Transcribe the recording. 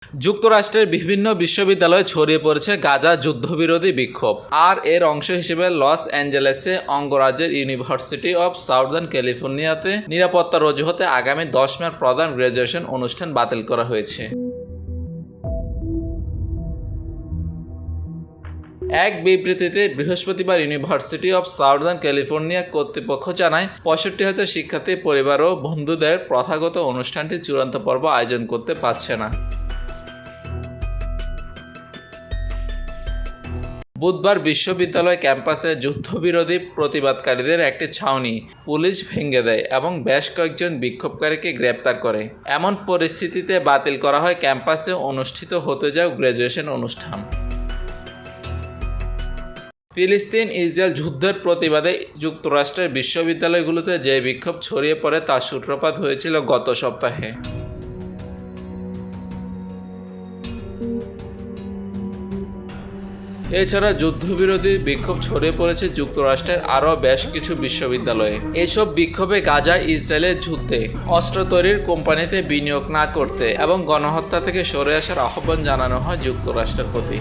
যুক্তরাষ্ট্রের বিভিন্ন বিশ্ববিদ্যালয়ে ছড়িয়ে পড়েছে গাজা যুদ্ধবিরোধী বিক্ষোভ, আর এর অংশ হিসেবে লস অ্যাঞ্জেলেসে অঙ্গরাজ্যের ইউনিভার্সিটি অব সাউদার্ন ক্যালিফোর্নিয়াতে নিরাপত্তার অজুহাতে আগামী 10 মে প্রধান গ্র্যাজুয়েশন অনুষ্ঠান বাতিল করা হয়েছে। এক বিবৃতিতে বৃহস্পতিবার ইউনিভার্সিটি অব সাউদার্ন ক্যালিফোর্নিয়া কর্তৃপক্ষ জানায় 65,000 শিক্ষার্থী পরিবার ও বন্ধুদের প্রথাগত অনুষ্ঠানটি চূড়ান্ত পর্ব আয়োজন করতে পারছে না। বুধবার বিশ্ববিদ্যালয় ক্যাম্পাসে যুদ্ধবিরোধী প্রতিবাদকারীদের একটি ছাউনি পুলিশ ভেঙে দেয় এবং বেশ কয়েকজন বিক্ষোভকারীকে গ্রেপ্তার করে। এমন পরিস্থিতিতে বাতিল করা হয় ক্যাম্পাসে অনুষ্ঠিত হতে যাওয়া গ্র্যাজুয়েশন অনুষ্ঠান। ফিলিস্তিন ইসরায়েল যুদ্ধের প্রতিবাদে যুক্তরাষ্ট্রের বিশ্ববিদ্যালয়গুলোতে যে বিক্ষোভ ছড়িয়ে পড়ে তার সূত্রপাত হয়েছিল গত সপ্তাহে। এছাড়া যুদ্ধবিরোধী বিক্ষোভ ছড়িয়ে পড়েছে যুক্তরাষ্ট্রের আরও বেশ কিছু বিশ্ববিদ্যালয়ে। এসব বিক্ষোভে গাজায় ইসরায়েলের যুদ্ধে অস্ত্র তৈরির কোম্পানিতে বিনিয়োগ না করতে এবং গণহত্যা থেকে সরে আসার আহ্বান জানানো হয় যুক্তরাষ্ট্রের প্রতি।